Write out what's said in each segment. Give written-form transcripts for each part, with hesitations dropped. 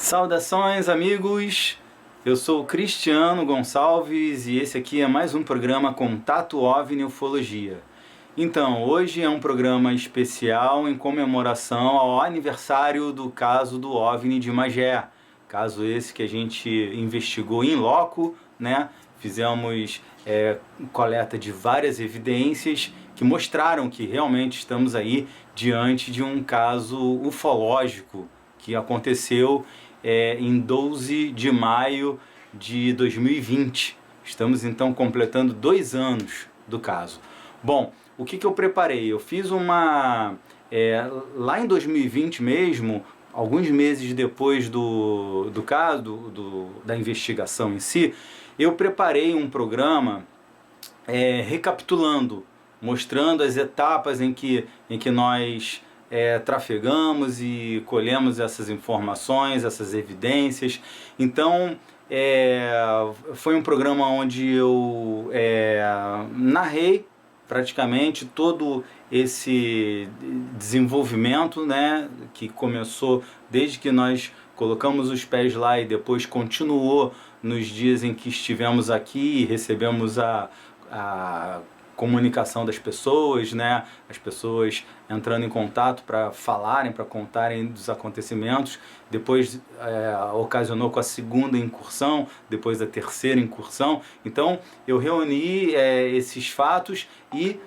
Saudações, amigos! Eu sou o Cristiano Gonçalves e esse aqui é mais um programa Contato OVNI Ufologia. Então, hoje é um programa especial em comemoração ao aniversário do caso do OVNI de Magé. Caso esse que a gente investigou in loco, né? Fizemos coleta de várias evidências que mostraram que realmente estamos aí diante de um caso ufológico que aconteceu em 12 de maio de 2020. Estamos então completando 2 anos do caso. Bom, o que eu preparei? Eu fiz uma... lá em 2020 mesmo, alguns meses depois do caso, da investigação em si, eu preparei um programa recapitulando, mostrando as etapas em que nós trafegamos e colhemos essas informações, essas evidências. Então, foi um programa onde eu narrei praticamente todo esse desenvolvimento, né, que começou desde que nós colocamos os pés lá e depois continuou nos dias em que estivemos aqui e recebemos a comunicação das pessoas, né? As pessoas entrando em contato para falarem, para contarem dos acontecimentos. Depois ocasionou com a segunda incursão, depois a terceira incursão. Então eu reuni esses fatos e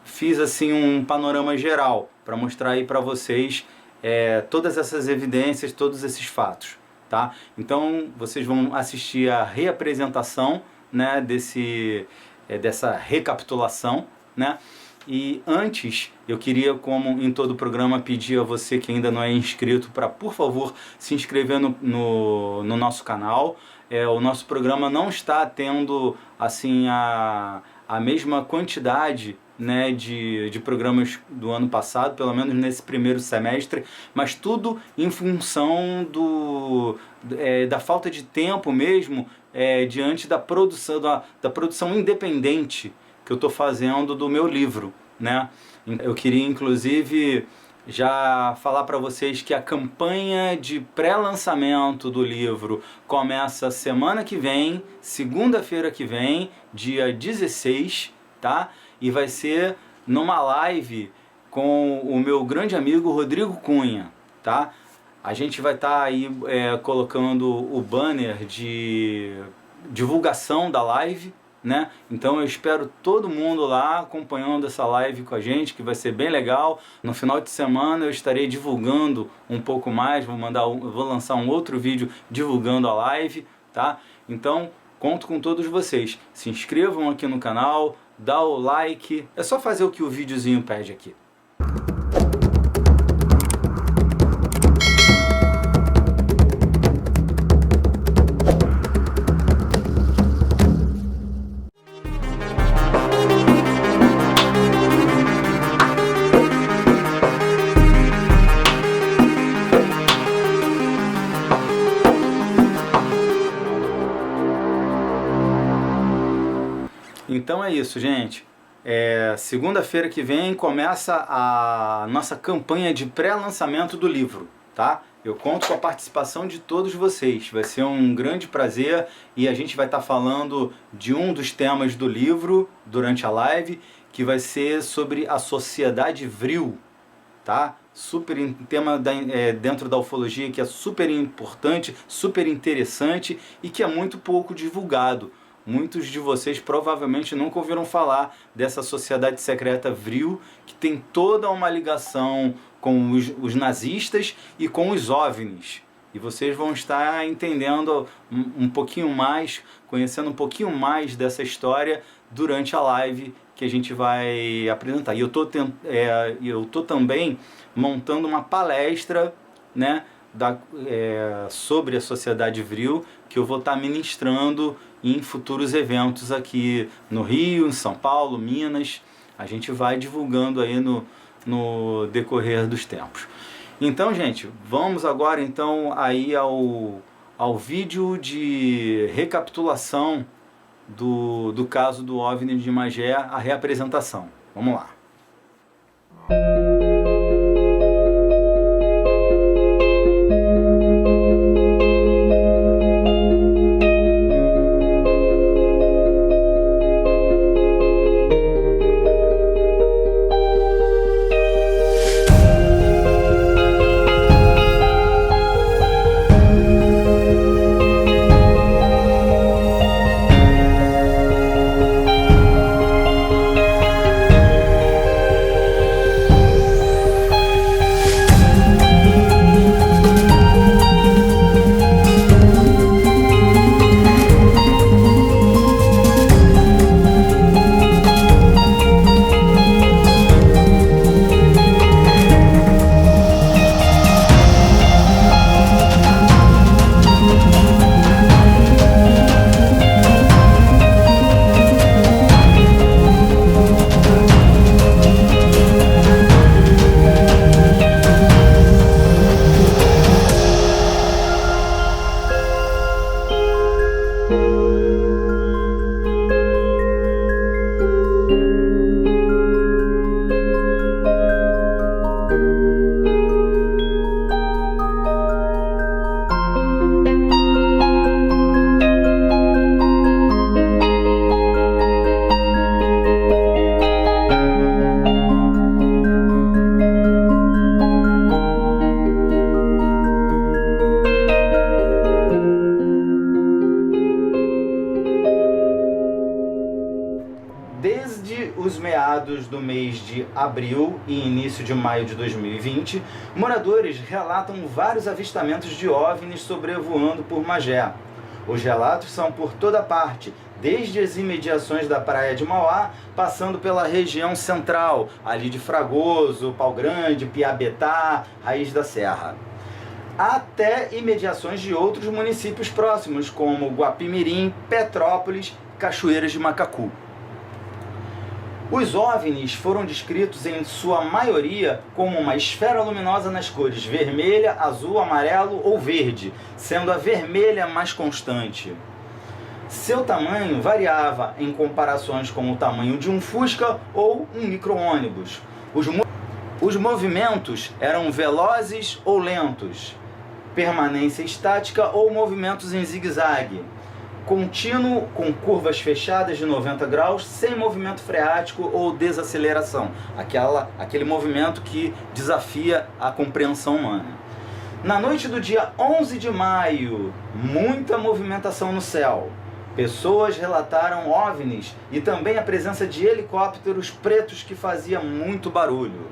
fiz assim um panorama geral para mostrar aí para vocês todas essas evidências, todos esses fatos, tá? Então vocês vão assistir a reapresentação, né, dessa recapitulação, né? E antes, eu queria, como em todo o programa, pedir a você que ainda não é inscrito para, por favor, se inscrever no nosso canal. O nosso programa não está tendo assim a mesma quantidade, né, de programas do ano passado, pelo menos nesse primeiro semestre, mas tudo em função da falta de tempo mesmo, diante da produção, da produção independente que eu estou fazendo do meu livro, né? Eu queria inclusive já falar para vocês que a campanha de pré-lançamento do livro começa semana que vem, segunda-feira que vem, dia 16, tá? E vai ser numa live com o meu grande amigo Rodrigo Cunha, tá? A gente vai estar aí colocando o banner de divulgação da live, né? Então eu espero todo mundo lá acompanhando essa live com a gente, que vai ser bem legal. No final de semana eu estarei divulgando um pouco mais, vou lançar um outro vídeo divulgando a live, tá? Então conto com todos vocês. Se inscrevam aqui no canal, dá o like, é só fazer o que o videozinho pede aqui. Então é isso, gente. Segunda-feira que vem começa a nossa campanha de pré-lançamento do livro, tá? Eu conto com a participação de todos vocês. Vai ser um grande prazer e a gente vai estar falando de um dos temas do livro durante a live, que vai ser sobre a sociedade Vril, tá? Tema dentro da ufologia que é super importante, super interessante e que é muito pouco divulgado. Muitos de vocês provavelmente nunca ouviram falar dessa sociedade secreta Vril, que tem toda uma ligação com os nazistas e com os OVNIs. E vocês vão estar entendendo um pouquinho mais, conhecendo um pouquinho mais dessa história durante a live que a gente vai apresentar. E eu tô também montando uma palestra, né, sobre a sociedade Vril, que eu vou estar ministrando em futuros eventos aqui no Rio, em São Paulo, Minas. A gente vai divulgando aí no decorrer dos tempos. Então, gente, vamos agora então aí ao vídeo de recapitulação do caso do OVNI de Magé, a reapresentação. Vamos lá. abril e início de maio de 2020, moradores relatam vários avistamentos de OVNIs sobrevoando por Magé. Os relatos são por toda parte, desde as imediações da praia de Mauá, passando pela região central, ali de Fragoso, Pau Grande, Piabetá, Raiz da Serra, até imediações de outros municípios próximos, como Guapimirim, Petrópolis, Cachoeiras de Macacu. Os OVNIs foram descritos em sua maioria como uma esfera luminosa nas cores vermelha, azul, amarelo ou verde, sendo a vermelha mais constante. Seu tamanho variava em comparações com o tamanho de um Fusca ou um micro-ônibus. Os movimentos eram velozes ou lentos, permanência estática ou movimentos em zigue-zague, contínuo com curvas fechadas de 90 graus, sem movimento freático ou desaceleração, aquele movimento que desafia a compreensão humana. Na noite do dia 11 de maio, muita movimentação no céu. Pessoas relataram OVNIs e também a presença de helicópteros pretos que fazia muito barulho.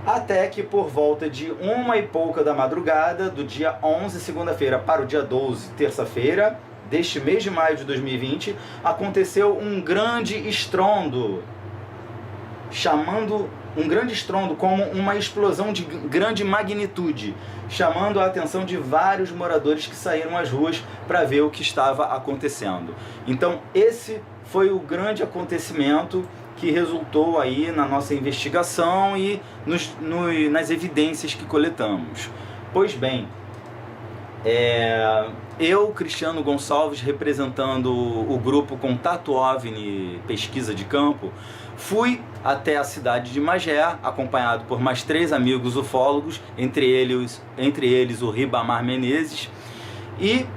Até que por volta de 1h pouca da madrugada, do dia 11, segunda-feira, para o dia 12, terça-feira, deste mês de maio de 2020, aconteceu um grande estrondo, como uma explosão de grande magnitude, chamando a atenção de vários moradores que saíram às ruas para ver o que estava acontecendo. Então esse foi o grande acontecimento que resultou aí na nossa investigação e nas evidências que coletamos. Pois bem, eu, Cristiano Gonçalves, representando o grupo Contato OVNI Pesquisa de Campo, fui até a cidade de Magé, acompanhado por mais 3 amigos ufólogos, entre eles o Ribamar Menezes, e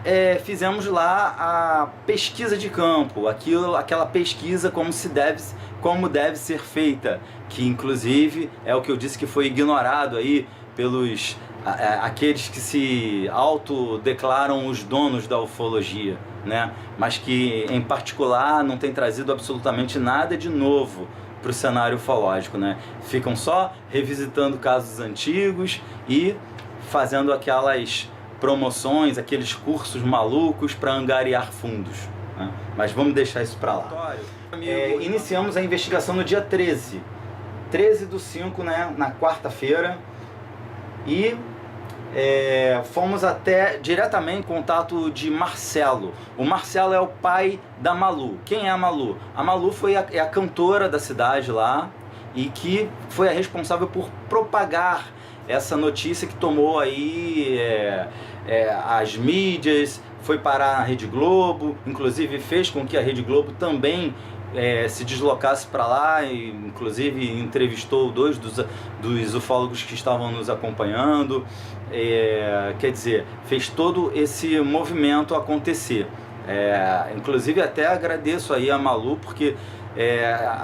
fizemos lá a pesquisa de campo, aquela pesquisa como deve ser feita, que inclusive é o que eu disse que foi ignorado aí pelos aqueles que se autodeclaram os donos da ufologia, né? Mas que em particular não tem trazido absolutamente nada de novo para o cenário ufológico, né? Ficam só revisitando casos antigos e fazendo aquelas promoções, aqueles cursos malucos para angariar fundos, né? Mas vamos deixar isso para lá. Iniciamos a investigação no dia 13 do 5, né? Na quarta-feira, e fomos até diretamente em contato de Marcelo. O Marcelo é o pai da Malu. Quem é a Malu? A Malu é a cantora da cidade lá e que foi a responsável por propagar essa notícia que tomou aí as mídias, foi parar na Rede Globo, inclusive fez com que a Rede Globo também se deslocasse para lá, e inclusive entrevistou 2 dos ufólogos que estavam nos acompanhando. Quer dizer, fez todo esse movimento acontecer. Inclusive até agradeço aí a Malu, porque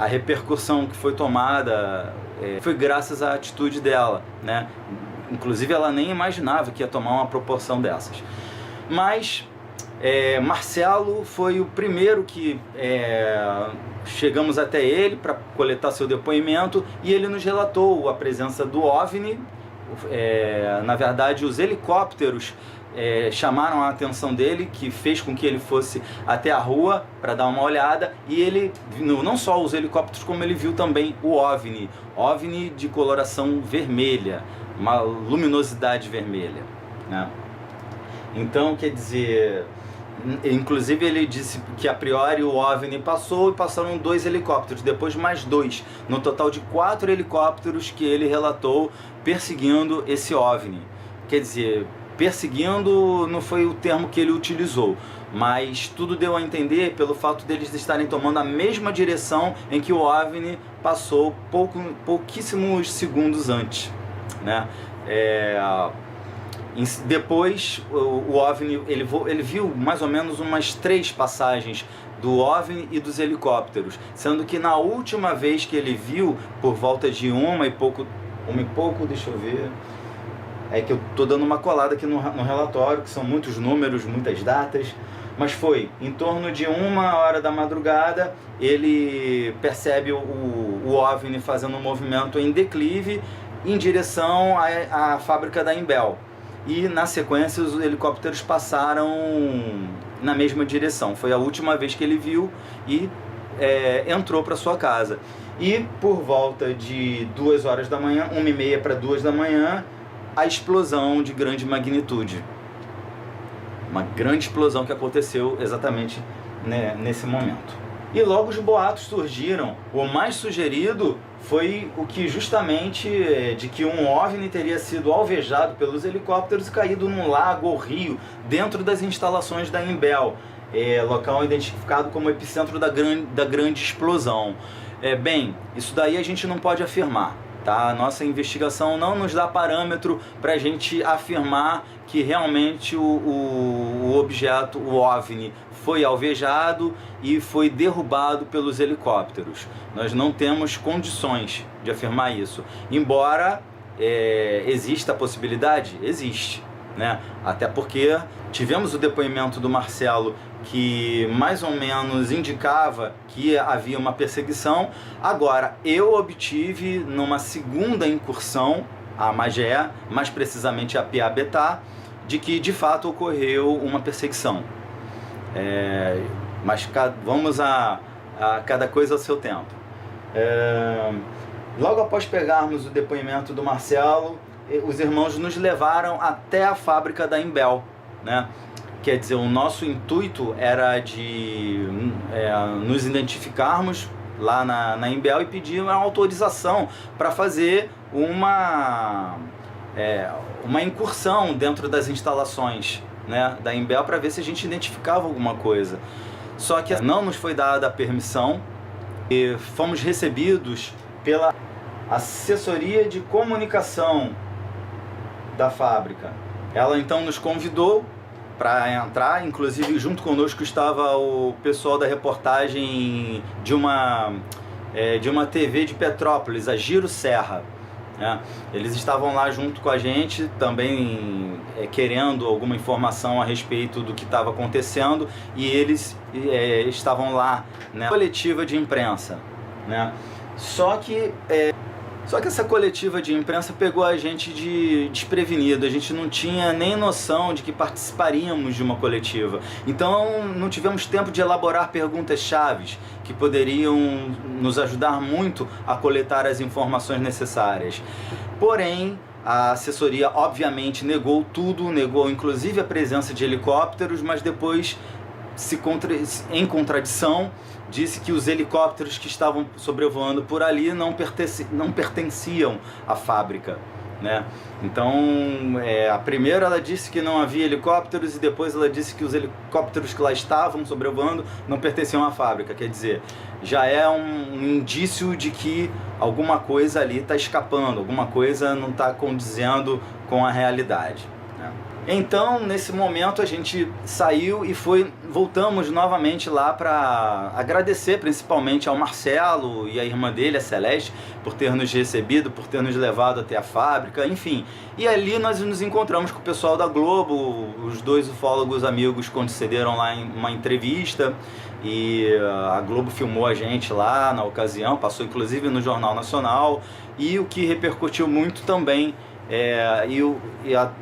a repercussão que foi tomada foi graças à atitude dela, né? Inclusive ela nem imaginava que ia tomar uma proporção dessas. Mas Marcelo foi o primeiro que chegamos até ele para coletar seu depoimento, e ele nos relatou a presença do OVNI. Na verdade, os helicópteros chamaram a atenção dele, que fez com que ele fosse até a rua para dar uma olhada, e ele não só os helicópteros, como ele viu também o OVNI de coloração vermelha, uma luminosidade vermelha, né? Então, quer dizer, inclusive ele disse que a priori o OVNI passou e passaram 2 helicópteros, depois mais 2, no total de 4 helicópteros que ele relatou perseguindo esse OVNI. Quer dizer, perseguindo não foi o termo que ele utilizou, mas tudo deu a entender pelo fato deles estarem tomando a mesma direção em que o OVNI passou pouquíssimos segundos antes, né? Depois o OVNI, ele viu mais ou menos umas 3 passagens do OVNI e dos helicópteros, sendo que na última vez que ele viu, por volta de 1h pouco, deixa eu ver, é que eu estou dando uma colada aqui no relatório, que são muitos números, muitas datas, mas foi em torno de 1h da madrugada, ele percebe o OVNI fazendo um movimento em declive em direção à fábrica da Imbel. E na sequência os helicópteros passaram na mesma direção. Foi a última vez que ele viu e entrou para sua casa. E por volta de 2h da manhã, 1h30 para 2 da manhã, a explosão de grande magnitude. Uma grande explosão que aconteceu exatamente, né, nesse momento. E logo os boatos surgiram. O mais sugerido foi o que justamente de que um OVNI teria sido alvejado pelos helicópteros e caído num lago ou rio dentro das instalações da Imbel, local identificado como epicentro da grande explosão. Bem, isso daí a gente não pode afirmar. Tá? A nossa investigação não nos dá parâmetro para a gente afirmar que realmente o objeto, o OVNI, foi alvejado e foi derrubado pelos helicópteros. Nós não temos condições de afirmar isso. Embora exista a possibilidade, existe, né? Até porque tivemos o depoimento do Marcelo que mais ou menos indicava que havia uma perseguição. Agora, eu obtive numa segunda incursão a Magé, mais precisamente a Piabetá, de que de fato ocorreu uma perseguição. Mas vamos a cada coisa ao seu tempo. Logo após pegarmos o depoimento do Marcelo, os irmãos nos levaram até a fábrica da Imbel, né? Quer dizer, o nosso intuito era de nos identificarmos lá na Imbel e pedir uma autorização para fazer uma incursão dentro das instalações, né, da Imbel, para ver se a gente identificava alguma coisa. Só que não nos foi dada a permissão e fomos recebidos pela assessoria de comunicação da fábrica. Ela então nos convidou para entrar, inclusive junto conosco estava o pessoal da reportagem de uma TV de Petrópolis, a Giro Serra, né? Eles estavam lá junto com a gente, também querendo alguma informação a respeito do que estava acontecendo, e eles estavam lá na coletiva de imprensa, né? Só que essa coletiva de imprensa pegou a gente desprevenido. A gente não tinha nem noção de que participaríamos de uma coletiva. Então não tivemos tempo de elaborar perguntas-chave que poderiam nos ajudar muito a coletar as informações necessárias. Porém, a assessoria obviamente negou tudo, negou inclusive a presença de helicópteros, mas depois, em contradição, disse que os helicópteros que estavam sobrevoando por ali não pertenciam à fábrica, né? Então, a primeira ela disse que não havia helicópteros e depois ela disse que os helicópteros que lá estavam sobrevoando não pertenciam à fábrica. Quer dizer, já é um indício de que alguma coisa ali está escapando, alguma coisa não está condizendo com a realidade, né? Então, nesse momento, a gente saiu e voltamos novamente lá para agradecer principalmente ao Marcelo e à irmã dele, a Celeste, por ter nos recebido, por ter nos levado até a fábrica, enfim. E ali nós nos encontramos com o pessoal da Globo, os dois ufólogos amigos concederam lá uma entrevista, e a Globo filmou a gente lá na ocasião, passou inclusive no Jornal Nacional, e o que repercutiu muito também.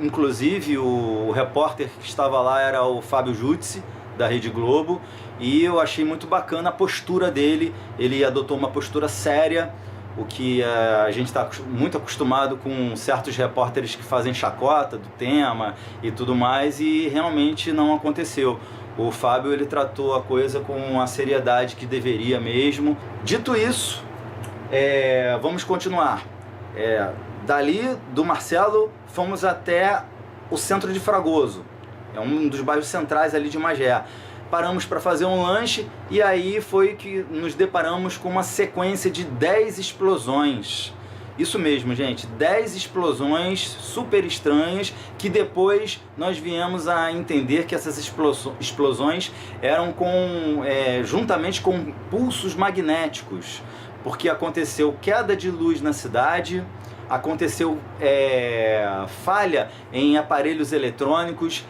Inclusive o repórter que estava lá era o Fábio Jutzi, da Rede Globo, e eu achei muito bacana a postura dele. Ele adotou uma postura séria, o que a gente está muito acostumado com certos repórteres que fazem chacota do tema e tudo mais, e realmente não aconteceu. O Fábio, ele tratou a coisa com a seriedade que deveria mesmo. Dito isso, vamos continuar. Dali do Marcelo fomos até o centro de Fragoso, é um dos bairros centrais ali de Magé. Paramos para fazer um lanche e aí foi que nos deparamos com uma sequência de 10 explosões. Isso mesmo, gente, 10 explosões super estranhas, que depois nós viemos a entender que essas explosões eram juntamente com pulsos magnéticos, porque aconteceu queda de luz na cidade, aconteceu falha em aparelhos eletrônicos,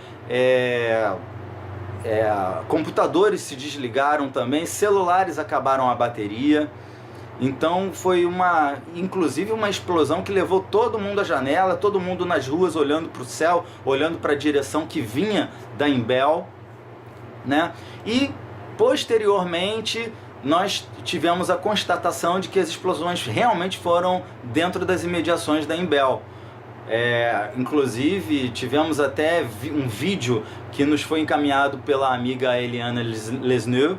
computadores se desligaram também, celulares acabaram a bateria. Então foi inclusive uma explosão que levou todo mundo à janela, todo mundo nas ruas olhando para o céu, olhando para a direção que vinha da Imbel, né? E posteriormente nós tivemos a constatação de que as explosões realmente foram dentro das imediações da Imbel. Inclusive tivemos até um vídeo que nos foi encaminhado pela amiga Eliana Lesneux,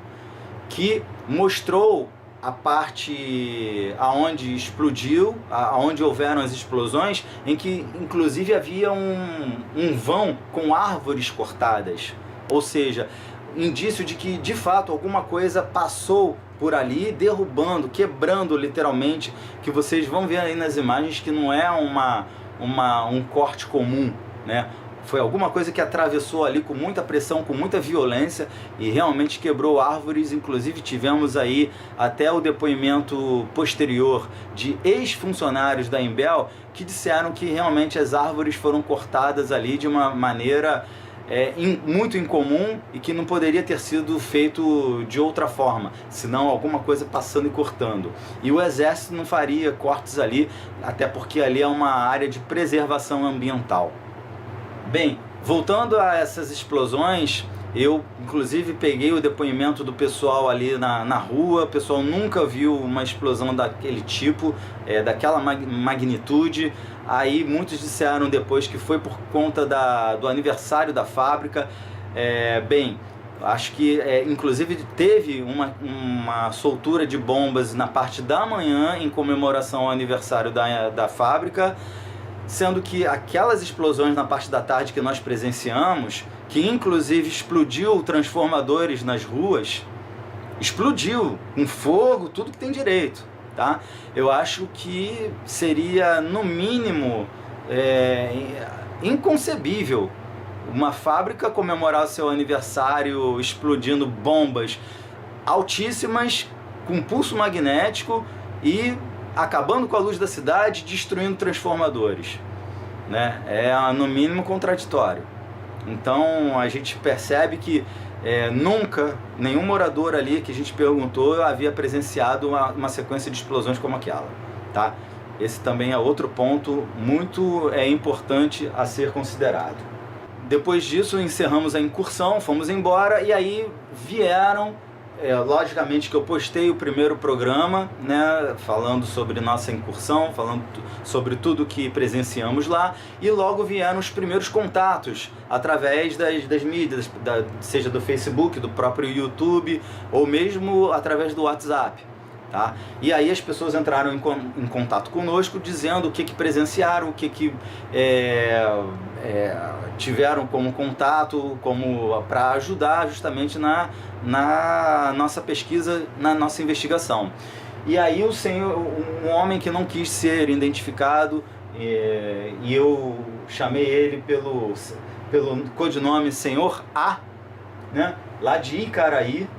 que mostrou a parte aonde explodiu, aonde houveram as explosões, em que inclusive havia um vão com árvores cortadas, ou seja, indício de que de fato alguma coisa passou por ali, derrubando, quebrando literalmente, que vocês vão ver aí nas imagens que não é um corte comum, né? Foi alguma coisa que atravessou ali com muita pressão, com muita violência e realmente quebrou árvores. Inclusive tivemos aí até o depoimento posterior de ex-funcionários da Imbel que disseram que realmente as árvores foram cortadas ali de uma maneira muito incomum e que não poderia ter sido feito de outra forma, senão alguma coisa passando e cortando. E o exército não faria cortes ali, até porque ali é uma área de preservação ambiental. Bem, voltando a essas explosões, eu inclusive peguei o depoimento do pessoal ali na rua. O pessoal nunca viu uma explosão daquele tipo, daquela magnitude. Aí muitos disseram depois que foi por conta do aniversário da fábrica. Bem, acho que inclusive teve uma soltura de bombas na parte da manhã em comemoração ao aniversário da fábrica, sendo que aquelas explosões na parte da tarde que nós presenciamos, que inclusive explodiu transformadores nas ruas, explodiu com fogo, tudo que tem direito, tá? Eu acho que seria no mínimo inconcebível uma fábrica comemorar seu aniversário explodindo bombas altíssimas com pulso magnético e acabando com a luz da cidade, destruindo transformadores, né? É no mínimo contraditório. Então a gente percebe que nunca nenhum morador ali que a gente perguntou havia presenciado uma sequência de explosões como aquela, tá? Esse também é outro ponto muito importante a ser considerado. Depois disso encerramos a incursão, fomos embora e aí vieram logicamente que eu postei o primeiro programa, né, falando sobre nossa incursão, falando sobre tudo que presenciamos lá, e logo vieram os primeiros contatos através das mídias, seja do Facebook, do próprio YouTube, ou mesmo através do WhatsApp. Tá? E aí as pessoas entraram em contato conosco dizendo o que presenciaram, o que tiveram como contato, para ajudar justamente na nossa pesquisa, na nossa investigação. E aí um homem que não quis ser identificado, e eu chamei ele pelo codinome Senhor A, né, lá de Icaraí.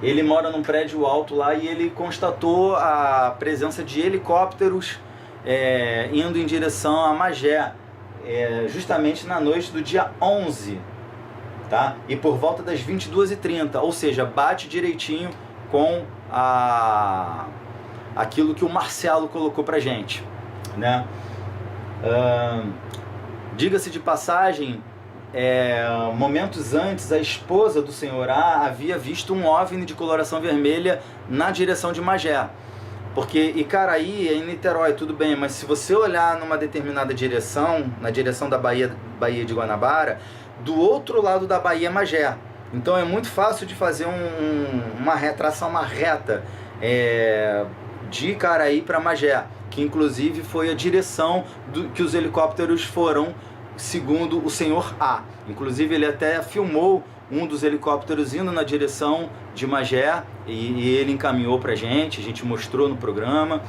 Ele mora num prédio alto lá e ele constatou a presença de helicópteros indo em direção a Magé, justamente na noite do dia 11, tá? E por volta das 22h30, ou seja, bate direitinho com aquilo que o Marcelo colocou pra gente, né? Diga-se de passagem, momentos antes, a esposa do Senhor A havia visto um OVNI de coloração vermelha na direção de Magé. Porque Icaraí é em Niterói, tudo bem, mas se você olhar numa determinada direção, na direção da Baía de Guanabara, do outro lado da Baía é Magé. Então é muito fácil de fazer traçar uma reta de Icaraí para Magé, que inclusive foi a direção que os helicópteros foram, segundo o Senhor A. Inclusive ele até filmou um dos helicópteros indo na direção de Magé e ele encaminhou pra gente, a gente mostrou no programa.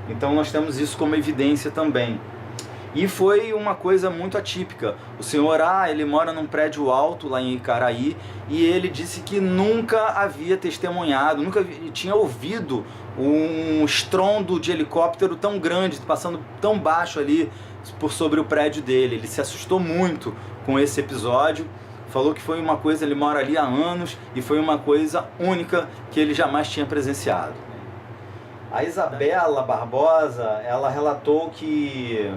Então nós temos isso como evidência também. E foi uma coisa muito atípica. O senhor ele mora num prédio alto lá em Icaraí, e ele disse que nunca havia testemunhado, nunca tinha ouvido um estrondo de helicóptero tão grande, passando tão baixo ali por sobre o prédio dele. Ele se assustou muito com esse episódio, falou que foi uma coisa, ele mora ali há anos, e foi uma coisa única que ele jamais tinha presenciado. A Isabela Barbosa, ela relatou que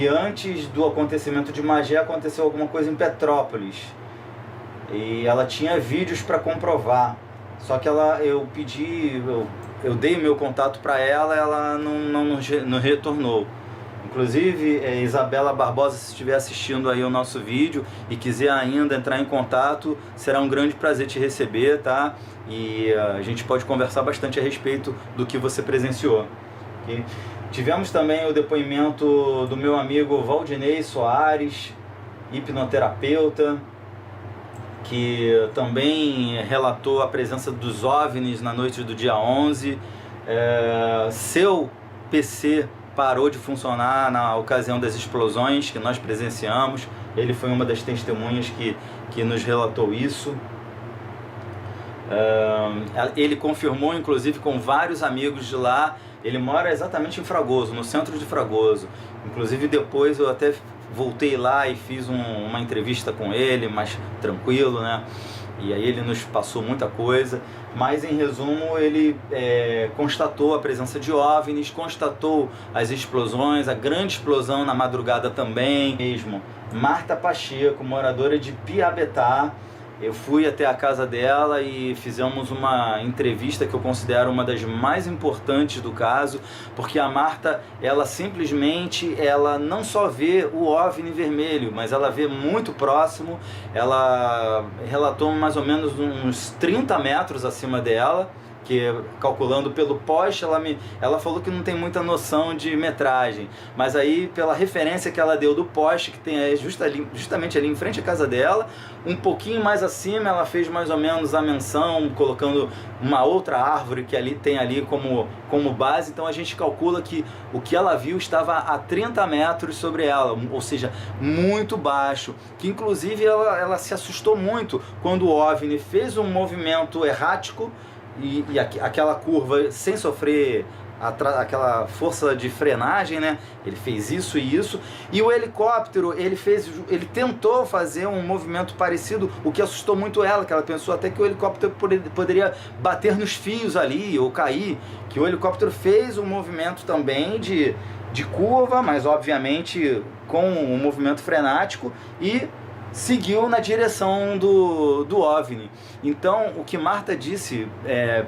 antes do acontecimento de Magé aconteceu alguma coisa em Petrópolis, e ela tinha vídeos para comprovar, só que eu dei meu contato para ela não retornou. Inclusive, Isabela Barbosa, se estiver assistindo aí o nosso vídeo e quiser ainda entrar em contato, será um grande prazer te receber, tá? E a gente pode conversar bastante a respeito do que você presenciou, okay? Tivemos também o depoimento do meu amigo Valdinei Soares, hipnoterapeuta, que também relatou a presença dos OVNIs na noite do dia 11. Seu PC parou de funcionar na ocasião das explosões que nós presenciamos. Ele foi uma das testemunhas que nos relatou isso. Ele confirmou, inclusive, com vários amigos de lá. Ele mora exatamente em Fragoso, no centro de Fragoso. Inclusive, depois eu até voltei lá e fiz uma entrevista com ele, mais tranquilo, né? E aí ele nos passou muita coisa. Mas, em resumo, ele constatou a presença de OVNIs, constatou as explosões, a grande explosão na madrugada também mesmo. Marta Pacheco, moradora de Piabetá. Eu fui até a casa dela e fizemos uma entrevista que eu considero uma das mais importantes do caso, porque a Marta, ela simplesmente, ela não só vê o OVNI vermelho, mas ela vê muito próximo. Ela relatou mais ou menos uns 30 metros acima dela, que calculando pelo poste, ela falou que não tem muita noção de metragem, mas aí pela referência que ela deu do poste, que tem justamente ali em frente à casa dela, um pouquinho mais acima, ela fez mais ou menos a menção, colocando uma outra árvore que ali tem ali como base. Então a gente calcula que o que ela viu estava a 30 metros sobre ela, ou seja, muito baixo, que inclusive ela se assustou muito quando o OVNI fez um movimento errático, e aquela curva sem sofrer aquela força de frenagem, né? Ele fez isso e isso. E o helicóptero, ele tentou fazer um movimento parecido, o que assustou muito ela, que ela pensou até que o helicóptero poderia bater nos fios ali ou cair. Que o helicóptero fez um movimento também de curva, mas obviamente com um movimento frenático, e seguiu na direção do OVNI. Então, o que Marta disse,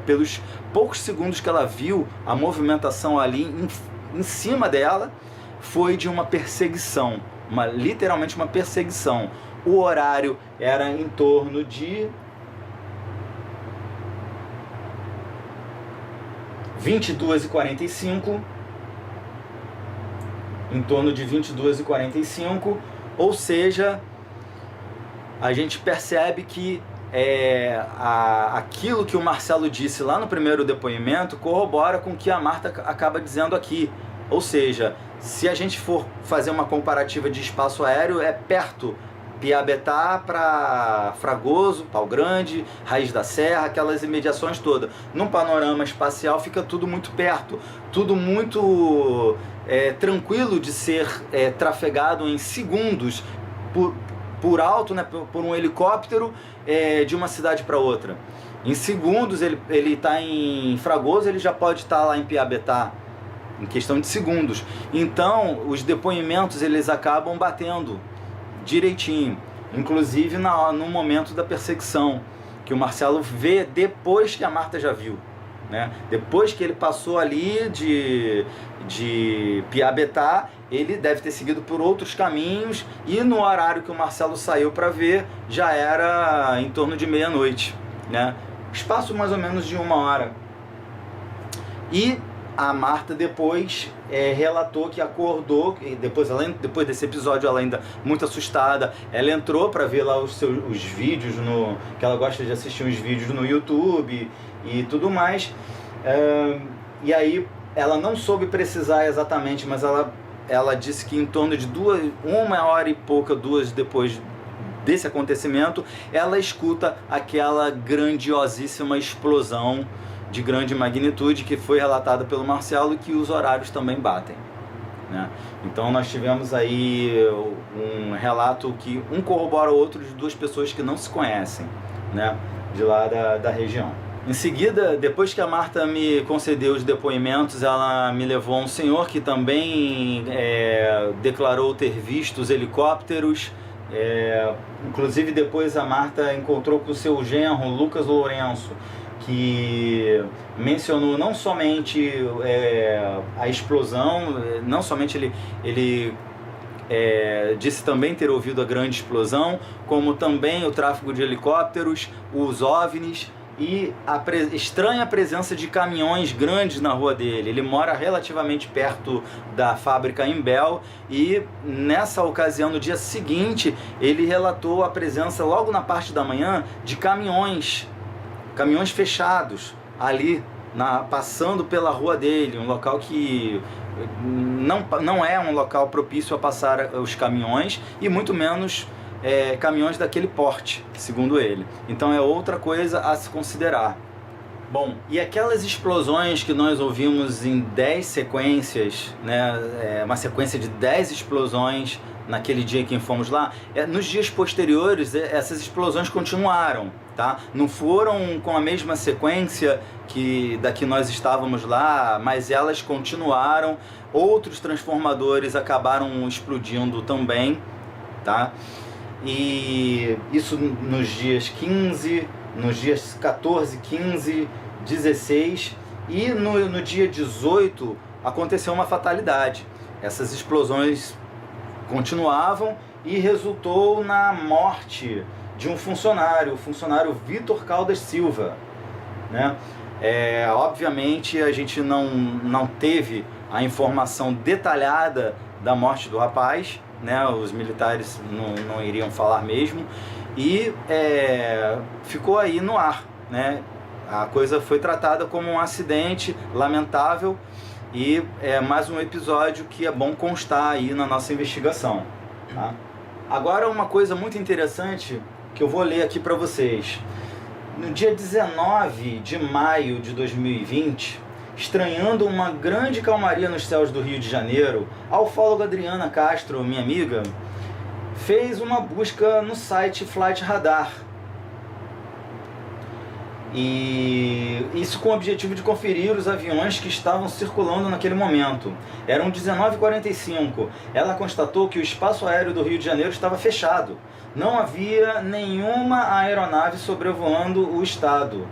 pelos poucos segundos que ela viu a movimentação ali em cima dela, foi de uma perseguição, literalmente uma perseguição. O horário era em torno de 22h45, em torno de 22h45, ou seja, a gente percebe que aquilo que o Marcelo disse lá no primeiro depoimento corrobora com o que a Marta acaba dizendo aqui. Ou seja, se a gente for fazer uma comparativa de espaço aéreo, é perto. Piabetá para Fragoso, Pau Grande, Raiz da Serra, aquelas imediações todas. Num panorama espacial fica tudo muito perto, tudo muito tranquilo de ser trafegado em segundos por alto, né, por um helicóptero de uma cidade para outra. Em segundos ele está em Fragoso, ele já pode estar lá em Piabetá, em questão de segundos. Então os depoimentos eles acabam batendo direitinho, inclusive no momento da perseguição, que o Marcelo vê depois que a Marta já viu, né? Depois que ele passou ali de Piabetá, ele deve ter seguido por outros caminhos, e no horário que o Marcelo saiu para ver, já era em torno de meia-noite, né? Espaço mais ou menos de 1 hora. E a Marta depois relatou que acordou, e depois desse episódio, ela ainda muito assustada, ela entrou para ver lá os vídeos, que ela gosta de assistir uns vídeos no YouTube e tudo mais, e aí ela não soube precisar exatamente, mas ela ela disse que em torno de 1 hora e pouca, 2 depois desse acontecimento, ela escuta aquela grandiosíssima explosão de grande magnitude que foi relatada pelo Marcelo, e que os horários também batem, né? Então nós tivemos aí um relato que um corrobora o outro, de duas pessoas que não se conhecem, né, de lá da região. Em seguida, depois que a Marta me concedeu os depoimentos, ela me levou a um senhor que também declarou ter visto os helicópteros. Inclusive depois a Marta encontrou com o seu genro, Lucas Lourenço, que mencionou não somente a explosão, não somente ele disse também ter ouvido a grande explosão, como também o tráfego de helicópteros, os OVNIs e a estranha presença de caminhões grandes na rua dele. Ele mora relativamente perto da fábrica Imbel, e nessa ocasião, no dia seguinte, ele relatou a presença logo na parte da manhã de caminhões fechados ali, passando pela rua dele, um local que não é um local propício a passar os caminhões, e muito menos caminhões daquele porte, segundo ele. Então é outra coisa a se considerar. Bom, e aquelas explosões que nós ouvimos em 10 sequências, né, uma sequência de 10 explosões naquele dia que fomos lá, nos dias posteriores essas explosões continuaram, tá? Não foram com a mesma sequência da que nós estávamos lá, mas elas continuaram. Outros transformadores acabaram explodindo também, tá? E isso nos dias 15, nos dias 14, 15, 16, e no dia 18 aconteceu uma fatalidade. Essas explosões continuavam e resultou na morte de um funcionário, o funcionário Vitor Caldas Silva, né? Obviamente a gente não teve a informação detalhada da morte do rapaz, né? Os militares não iriam falar mesmo, e ficou aí no ar, né? A coisa foi tratada como um acidente lamentável, e é mais um episódio que é bom constar aí na nossa investigação, tá? Agora, uma coisa muito interessante que eu vou ler aqui para vocês. No dia 19 de maio de 2020, estranhando uma grande calmaria nos céus do Rio de Janeiro, a ufóloga Adriana Castro, minha amiga, fez uma busca no site Flight Radar. E isso com o objetivo de conferir os aviões que estavam circulando naquele momento. Eram 19h45. Ela constatou que o espaço aéreo do Rio de Janeiro estava fechado. Não havia nenhuma aeronave sobrevoando o estado.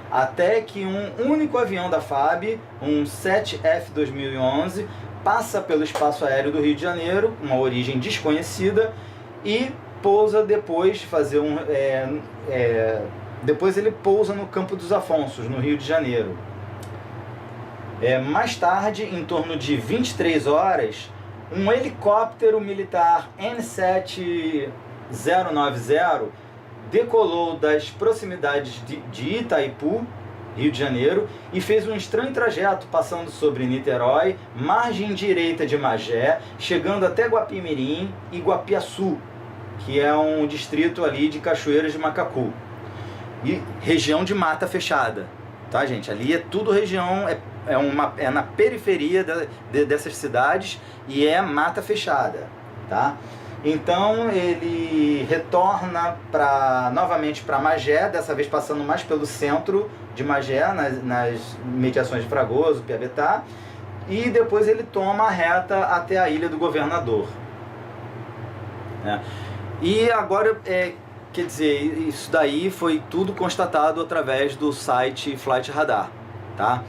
Até que um único avião da FAB, um 7F-2011, passa pelo espaço aéreo do Rio de Janeiro, uma origem desconhecida, e pousa depois de fazer depois ele pousa no Campo dos Afonsos, no Rio de Janeiro. Mais tarde, em torno de 23 horas, um helicóptero militar N7090 decolou das proximidades de Itaipu, Rio de Janeiro, e fez um estranho trajeto passando sobre Niterói, margem direita de Magé, chegando até Guapimirim e Guapiaçu, que é um distrito ali de Cachoeiras de Macacu. E região de mata fechada, tá, gente? Ali é tudo região, é na periferia dessas cidades, e é mata fechada, tá? Então ele retorna novamente para Magé, dessa vez passando mais pelo centro de Magé, nas mediações de Fragoso, Piabetá, e depois ele toma a reta até a Ilha do Governador, né? E agora, quer dizer, isso daí foi tudo constatado através do site Flight Radar, tá?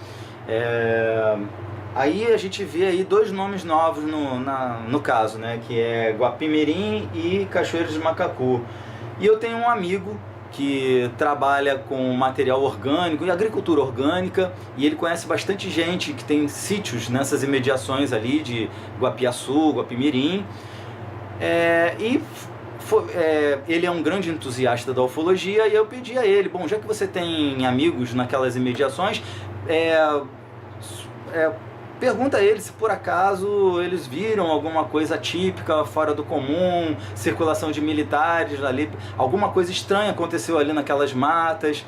Aí a gente vê aí dois nomes novos no caso, né? Que é Guapimirim e Cachoeiras de Macacu. E eu tenho um amigo que trabalha com material orgânico e agricultura orgânica, e ele conhece bastante gente que tem sítios nessas imediações ali de Guapiaçu, Guapimirim, ele é um grande entusiasta da ufologia, e eu pedi a ele, bom, já que você tem amigos naquelas imediações, pergunta a eles se por acaso eles viram alguma coisa atípica, fora do comum, circulação de militares ali, alguma coisa estranha aconteceu ali naquelas matas,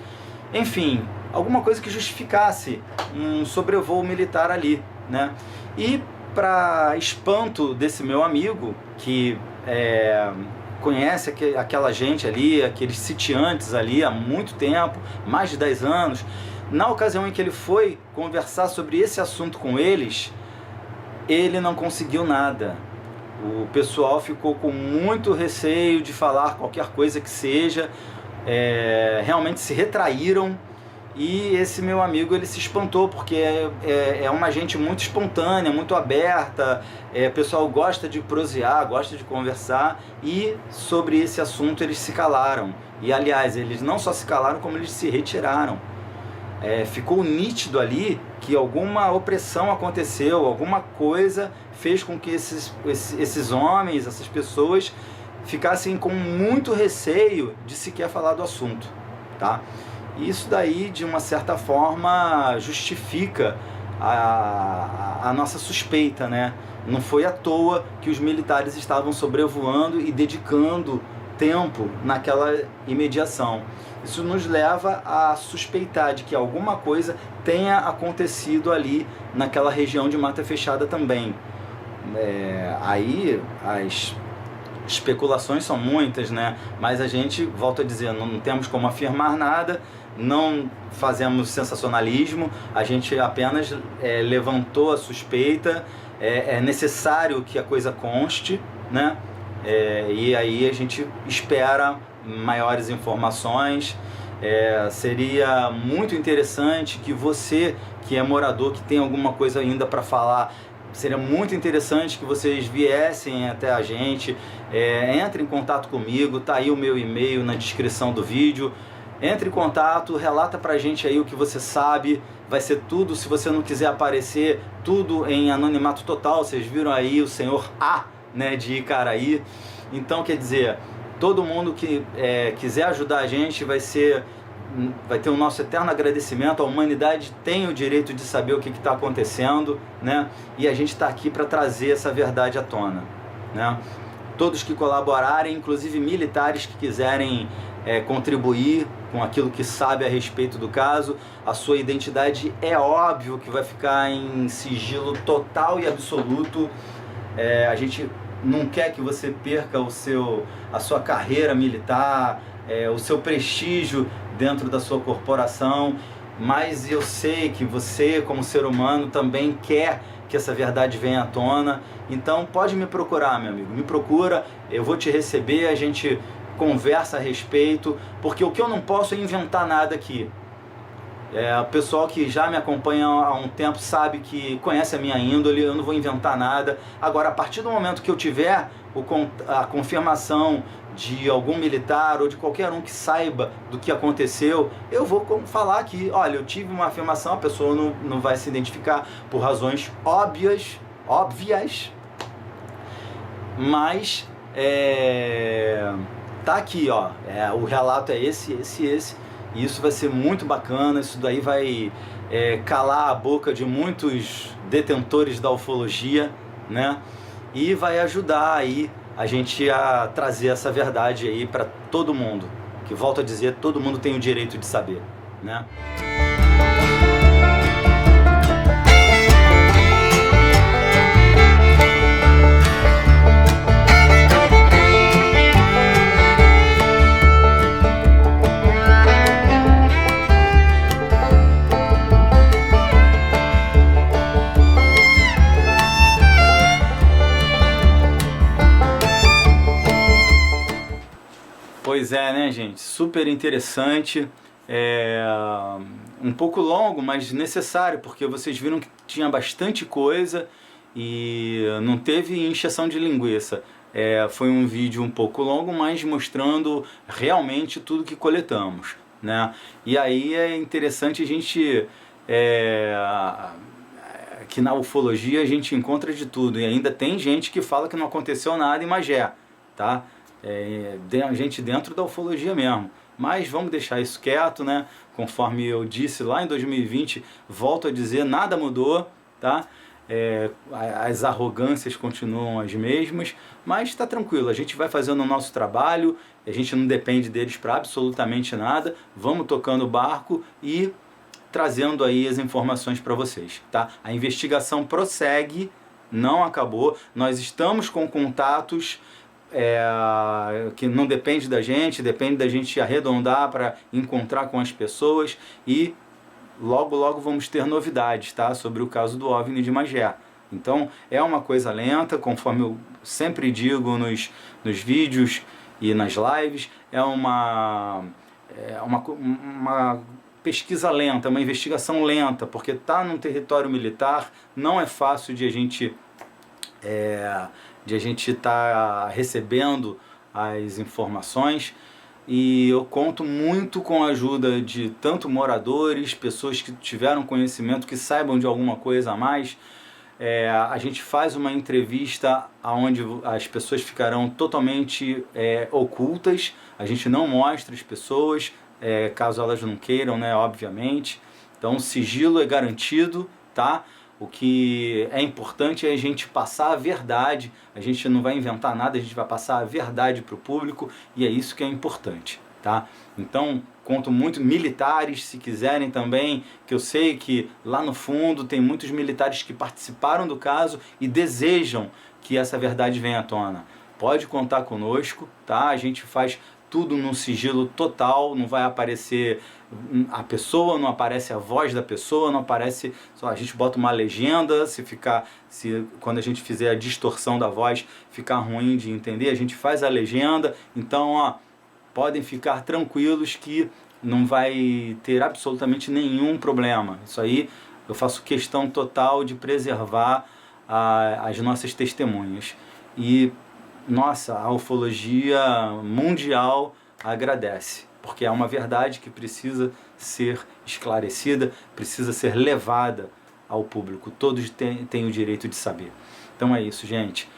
enfim, alguma coisa que justificasse um sobrevoo militar ali, né? E para espanto desse meu amigo, que conhece aquela gente ali, aqueles sitiantes ali há muito tempo, mais de 10 anos, na ocasião em que ele foi conversar sobre esse assunto com eles, ele não conseguiu nada. O pessoal ficou com muito receio de falar qualquer coisa que seja, realmente se retraíram, e esse meu amigo ele se espantou, porque é uma gente muito espontânea, muito aberta, o pessoal gosta de prosear, gosta de conversar, e sobre esse assunto eles se calaram. E aliás, eles não só se calaram, como eles se retiraram. Ficou nítido ali que alguma opressão aconteceu, alguma coisa fez com que esses homens, essas pessoas, ficassem com muito receio de sequer falar do assunto, tá? Isso daí, de uma certa forma, justifica a nossa suspeita, né? Não foi à toa que os militares estavam sobrevoando e dedicando tempo naquela imediação. Isso nos leva a suspeitar de que alguma coisa tenha acontecido ali naquela região de mata fechada também. Aí as especulações são muitas, né? Mas a gente, volto a dizer, não temos como afirmar nada, não fazemos sensacionalismo, a gente apenas levantou a suspeita, é necessário que a coisa conste, né? E aí a gente espera maiores informações. Seria muito interessante que você, que é morador, que tem alguma coisa ainda para falar, seria muito interessante que vocês viessem até a gente, entre em contato comigo, tá aí o meu e-mail na descrição do vídeo. Entre em contato, relata pra gente aí o que você sabe, vai ser tudo, se você não quiser aparecer, tudo em anonimato total. Vocês viram aí o senhor A, né, de Icaraí. Então, quer dizer, todo mundo que quiser ajudar a gente vai ter o nosso eterno agradecimento. A humanidade tem o direito de saber o que está acontecendo, né? E a gente está aqui para trazer essa verdade à tona, né? Todos que colaborarem, inclusive militares que quiserem contribuir com aquilo que sabe a respeito do caso, a sua identidade é óbvio que vai ficar em sigilo total e absoluto. A gente não quer que você perca a sua carreira militar, o seu prestígio dentro da sua corporação, mas eu sei que você, como ser humano, também quer que essa verdade venha à tona. Então pode me procurar, meu amigo, me procura, eu vou te receber, a gente conversa a respeito, porque o que eu não posso é inventar nada aqui. O pessoal que já me acompanha há um tempo sabe que conhece a minha índole, eu não vou inventar nada. Agora, a partir do momento que eu tiver a confirmação de algum militar ou de qualquer um que saiba do que aconteceu, eu vou falar aqui, olha, eu tive uma afirmação, a pessoa não vai se identificar por razões óbvias, mas tá aqui, ó, o relato é esse, e isso vai ser muito bacana. Isso daí vai calar a boca de muitos detentores da ufologia, né? E vai ajudar aí a gente a trazer essa verdade aí para todo mundo, que, volto a dizer, todo mundo tem o direito de saber, né? Pois é, né, gente? Super interessante, um pouco longo, mas necessário, porque vocês viram que tinha bastante coisa e não teve encheção de linguiça. Foi um vídeo um pouco longo, mas mostrando realmente tudo que coletamos, né? E aí é interessante a gente... que na ufologia a gente encontra de tudo, e ainda tem gente que fala que não aconteceu nada em Magé, tá? Gente dentro da ufologia mesmo, mas vamos deixar isso quieto, né? Conforme eu disse lá em 2020, volto a dizer, nada mudou, tá? as arrogâncias continuam as mesmas, mas está tranquilo, a gente vai fazendo o nosso trabalho, a gente não depende deles para absolutamente nada, vamos tocando o barco e trazendo aí as informações para vocês, tá? A investigação prossegue, não acabou, nós estamos com contatos que não depende da gente, depende da gente arredondar para encontrar com as pessoas e logo vamos ter novidades, tá? Sobre o caso do OVNI de Magé. Então é uma coisa lenta, conforme eu sempre digo nos vídeos e nas lives, é uma pesquisa lenta, uma investigação lenta, porque está num território militar, não é fácil de a gente estar recebendo as informações, e eu conto muito com a ajuda de tanto moradores, pessoas que tiveram conhecimento, que saibam de alguma coisa a mais. A gente faz uma entrevista onde as pessoas ficarão totalmente ocultas, a gente não mostra as pessoas, caso elas não queiram, né, obviamente. Então o sigilo é garantido, tá? O que é importante é a gente passar a verdade, a gente não vai inventar nada, a gente vai passar a verdade para o público, e é isso que é importante, tá? Então, conto muito, militares, se quiserem também, que eu sei que lá no fundo tem muitos militares que participaram do caso e desejam que essa verdade venha à tona. Pode contar conosco, tá? A gente faz tudo num sigilo total, não vai aparecer a pessoa, não aparece a voz da pessoa, não aparece, só a gente bota uma legenda, quando a gente fizer a distorção da voz ficar ruim de entender, a gente faz a legenda. Então, ó, podem ficar tranquilos que não vai ter absolutamente nenhum problema. Isso aí eu faço questão total de preservar as nossas testemunhas. E nossa, a ufologia mundial agradece, porque é uma verdade que precisa ser esclarecida, precisa ser levada ao público. Todos têm o direito de saber. Então é isso, gente.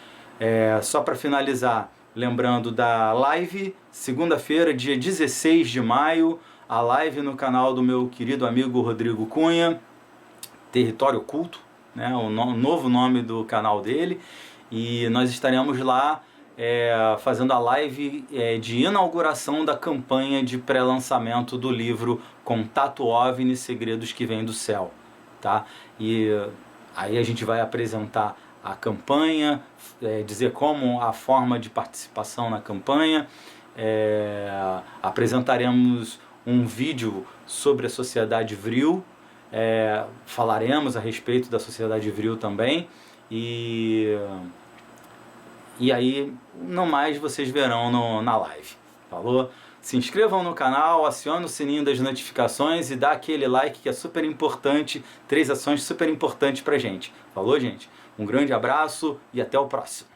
Só para finalizar, lembrando da live, segunda-feira, dia 16 de maio, a live no canal do meu querido amigo Rodrigo Cunha, Território Oculto, né, o novo nome do canal dele, e nós estaremos lá fazendo a live de inauguração da campanha de pré-lançamento do livro Contato OVNI, Segredos que Vêm do Céu, tá? E aí a gente vai apresentar a campanha, dizer como a forma de participação na campanha, apresentaremos um vídeo sobre a Sociedade Vril, falaremos a respeito da Sociedade Vril também, e aí, não mais, vocês verão na live, falou? Se inscrevam no canal, acione o sininho das notificações e dá aquele like que é super importante, 3 ações super importantes pra gente. Falou, gente? Um grande abraço e até o próximo.